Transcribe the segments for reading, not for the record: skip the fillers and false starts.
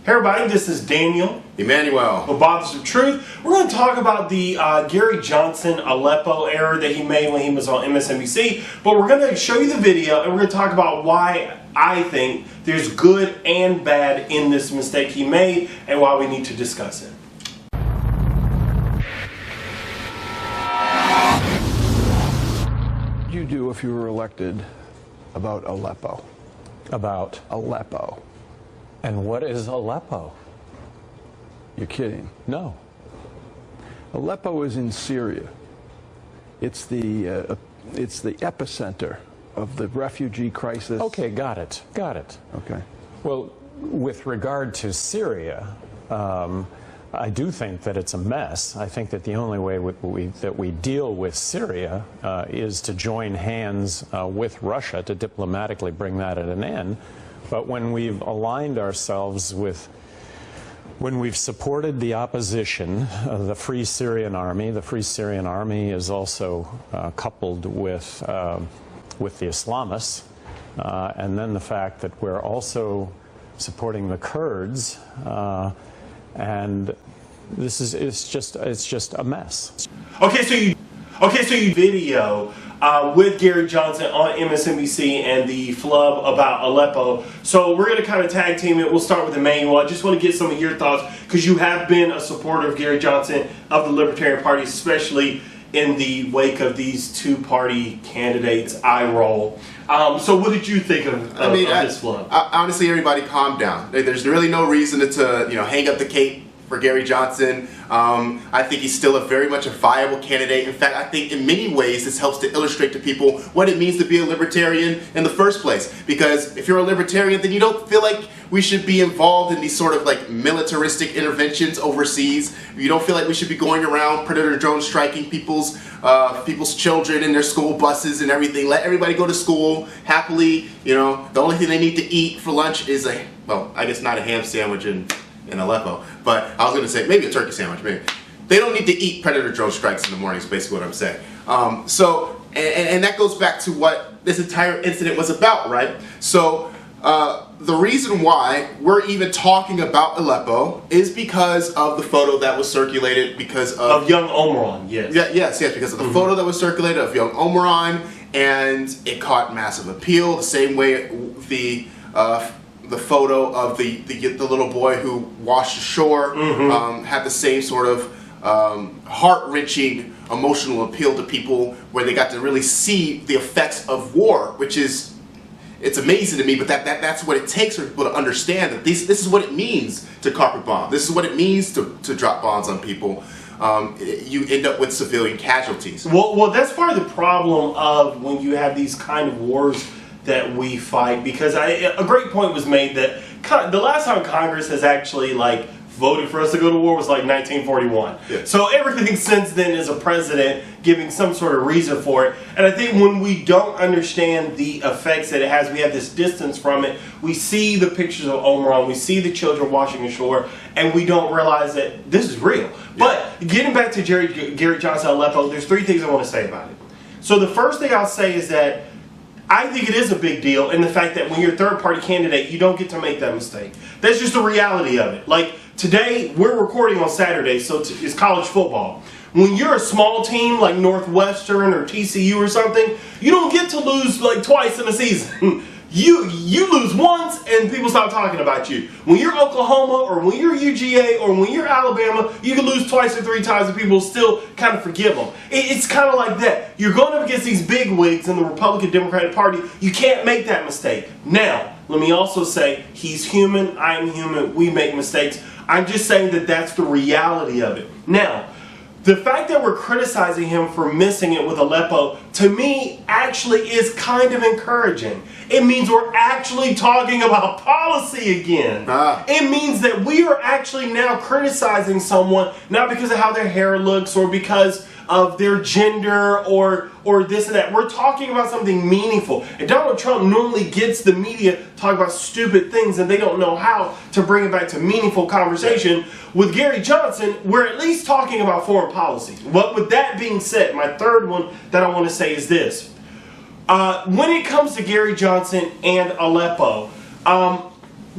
Hey everybody, this is Daniel. Emmanuel. With Bothers of Truth. We're going to talk about the Gary Johnson Aleppo error that he made when he was on MSNBC. But we're going to show you the video and we're going to talk about why I think there's good and bad in this mistake he made and why we need to discuss it. What would you do if you were elected about Aleppo? About Aleppo. And what is Aleppo? You're kidding. No. Aleppo is in Syria. It's the epicenter of the refugee crisis. Okay, got it. Got it. Okay. Well, with regard to Syria, I do think that it's a mess. I think that the only way that we deal with Syria is to join hands with Russia to diplomatically bring that at an end. But when we've aligned ourselves with, when we've supported the opposition, the Free Syrian Army is also coupled with the Islamists, and then the fact that we're also supporting the Kurds, and this is it's just a mess. Okay, so you video with Gary Johnson on MSNBC and the flub about Aleppo. So we're going to kind of tag team it. We'll start with Emmanuel. I just want to get some of your thoughts because you have been a supporter of Gary Johnson of the Libertarian Party, especially in the wake of these two-party candidates' eye roll. So what did you think of this flub? Honestly, everybody calm down. There's really no reason to hang up the cape for Gary Johnson. I think he's still very much a viable candidate. In fact, I think in many ways this helps to illustrate to people what it means to be a libertarian in the first place. Because if you're a libertarian, then you don't feel like we should be involved in these sort of like militaristic interventions overseas. You don't feel like we should be going around predator drone striking people's children in their school buses and everything. Let everybody go to school happily. The only thing they need to eat for lunch is I guess not a ham sandwich in Aleppo, but I was going to say maybe a turkey sandwich, maybe. They don't need to eat predator drone strikes in the morning is basically what I'm saying. And that goes back to what this entire incident was about, right? So the reason why we're even talking about Aleppo is because of the photo that was circulated because of young Omran, yes. Yes, because of the photo that was circulated of young Omran, and it caught massive appeal, the same way the photo of the little boy who washed ashore had the same sort of heart-wrenching emotional appeal to people where they got to really see the effects of war, which is, it's amazing to me, but that's what it takes for people to understand that this is what it means to carpet bomb. This is what it means to drop bombs on people. You end up with civilian casualties. Well, that's part of the problem of when you have these kind of wars that we fight, because a great point was made that the last time Congress has actually voted for us to go to war was 1941. Yeah. So everything since then is a president giving some sort of reason for it. And I think when we don't understand the effects that it has, we have this distance from it. We see the pictures of Omran, we see the children washing ashore, and we don't realize that this is real. Yeah. But getting back to Gary Johnson Aleppo, there's three things I want to say about it. So the first thing I'll say is that I think it is a big deal in the fact that when you're a third-party candidate, you don't get to make that mistake. That's just the reality of it. Today, we're recording on Saturday, so it's college football. When you're a small team like Northwestern or TCU or something, you don't get to lose twice in a season. You lose once and people stop talking about you. When you're Oklahoma or when you're UGA or when you're Alabama, you can lose twice or three times and people still kind of forgive them. It's kind of like that. You're going up against these big wigs in the Republican Democratic Party. You can't make that mistake. Now, let me also say, he's human, I'm human, we make mistakes. I'm just saying that that's the reality of it. Now, the fact that we're criticizing him for missing it with Aleppo, to me, actually is kind of encouraging. It means we're actually talking about policy again. It means that we are actually now criticizing someone, not because of how their hair looks or because of their gender or this and that. We're talking about something meaningful. And Donald Trump normally gets the media talking about stupid things and they don't know how to bring it back to meaningful conversation. With Gary Johnson, we're at least talking about foreign policy. But with that being said, my third one that I want to say is this. When it comes to Gary Johnson and Aleppo,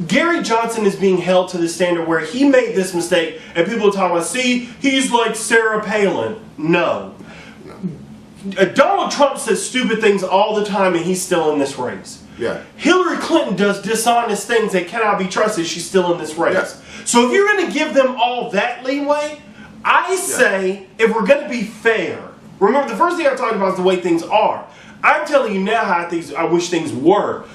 Gary Johnson is being held to the standard where he made this mistake, and people are talking about, see, he's like Sarah Palin. No. Donald Trump says stupid things all the time, and he's still in this race. Yeah. Hillary Clinton does dishonest things that cannot be trusted. She's still in this race. Yeah. So if you're going to give them all that leeway, I say if we're going to be fair, remember the first thing I talked about is the way things are. I'm telling you now how I wish things were.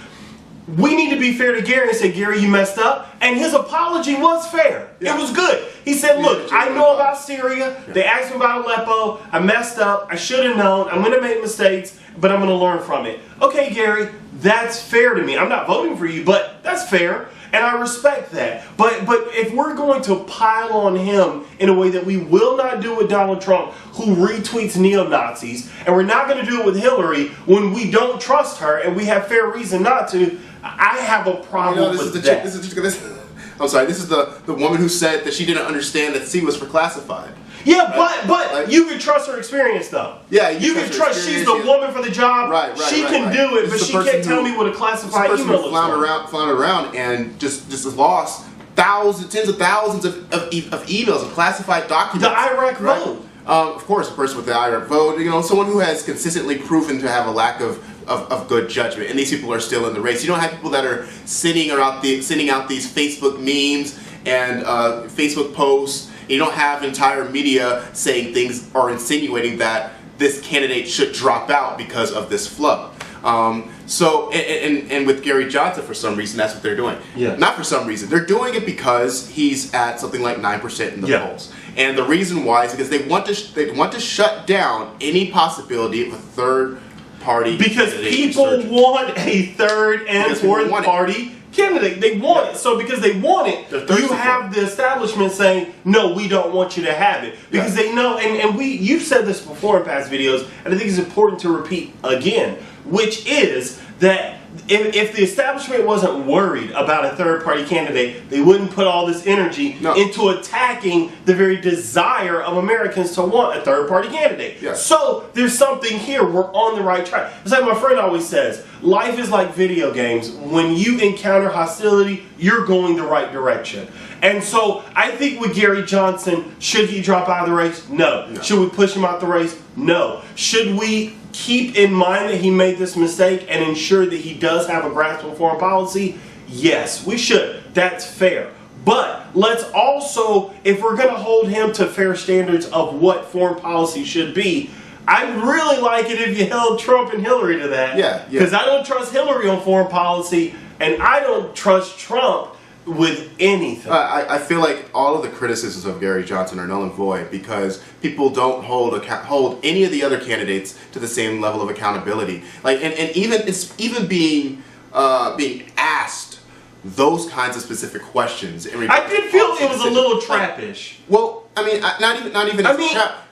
We need to be fair to Gary and say, Gary, you messed up. And his apology was fair. Yeah. It was good. He said, look, I know about Syria. They asked me about Aleppo. I messed up. I should have known. I'm going to make mistakes, but I'm going to learn from it. Okay, Gary, that's fair to me. I'm not voting for you, but that's fair. And I respect that. But if we're going to pile on him in a way that we will not do with Donald Trump, who retweets neo-Nazis, and we're not going to do it with Hillary when we don't trust her and we have fair reason not to, I have a problem with that. This is the woman who said that she didn't understand that C was for classified. Yeah, but you can trust her experience, though. Yeah, you can trust she's the woman for the job. Right. She can do it, but she can't tell me what a classified email looks like. Floundered around and just lost tens of thousands of emails, of classified documents. The Iraq vote. Of course, a person with the Iraq vote, someone who has consistently proven to have a lack of good judgment, and these people are still in the race. You don't have people that are sending out these Facebook memes and Facebook posts. You don't have entire media saying things or insinuating that this candidate should drop out because of this flub. And with Gary Johnson, for some reason, that's what they're doing. Yeah. Not for some reason. They're doing it because he's at something like 9% in the polls. And the reason why is because they want to shut down any possibility of a third party because people want a third and fourth party candidate. They want it. So because they want it, you have the establishment saying, no, we don't want you to have it. Because they know, and you've said this before in past videos, and I think it's important to repeat again, which is that if the establishment wasn't worried about a third party candidate, they wouldn't put all this energy into attacking the very desire of Americans to want a third party candidate. Yeah. So there's something here. We're on the right track. It's like my friend always says, life is like video games. When you encounter hostility, you're going the right direction. And so I think with Gary Johnson, should he drop out of the race? No. Should we push him out the race? No. Should we keep in mind that he made this mistake and ensure that he does have a grasp on foreign policy? Yes, we should. That's fair. But let's also, if we're going to hold him to fair standards of what foreign policy should be, I'd really like it if you held Trump and Hillary to that. Yeah. Because I don't trust Hillary on foreign policy, and I don't trust Trump with anything. I feel like all of the criticisms of Gary Johnson are null and void because people don't hold any of the other candidates to the same level of accountability. And even being asked those kinds of specific questions. I did feel it was a little trappish. Well, I mean, not even.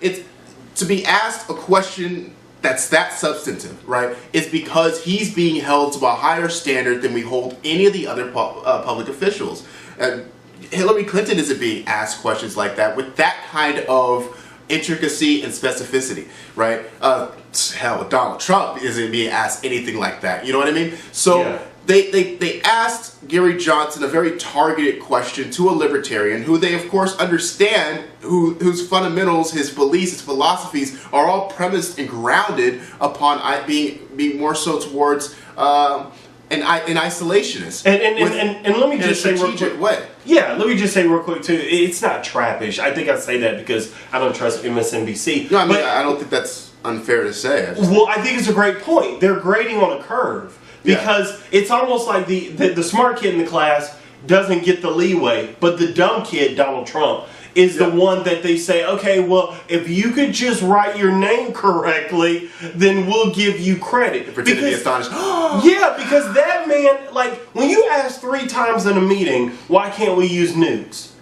It's to be asked a question that's that substantive, right? It's because he's being held to a higher standard than we hold any of the other public officials. Hillary Clinton isn't being asked questions like that with that kind of intricacy and specificity, right? Hell, Donald Trump isn't being asked anything like that. You know what I mean? So they asked Gary Johnson a very targeted question to a libertarian who they of course understand, whose fundamentals, his beliefs, his philosophies are all premised and grounded upon being more so towards an isolationist. And let me just say real quick. Way. Yeah, let me just say real quick too. It's not trappish. I think I say that because I don't trust MSNBC. No, I mean I don't think that's unfair to say. I think it's a great point. They're grading on a curve. Because it's almost like the smart kid in the class doesn't get the leeway, but the dumb kid, Donald Trump, is the one that they say, okay, well, if you could just write your name correctly, then we'll give you credit. Pretend to be astonished. Yeah, because that man, like, when you ask 3 times in a meeting, why can't we use nukes?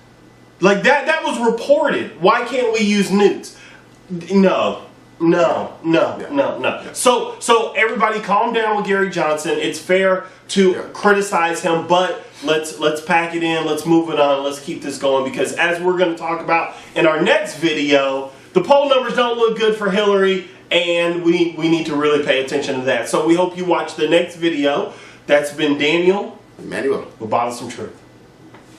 Like, that was reported. Why can't we use nukes? No. So everybody calm down with Gary Johnson. It's fair to criticize him, but let's pack it in, let's move it on, let's keep this going, because as we're going to talk about in our next video, the poll numbers don't look good for Hillary, and we need to really pay attention to that. So we hope you watch the next video. That's been Daniel. Emmanuel. With bothersome truth.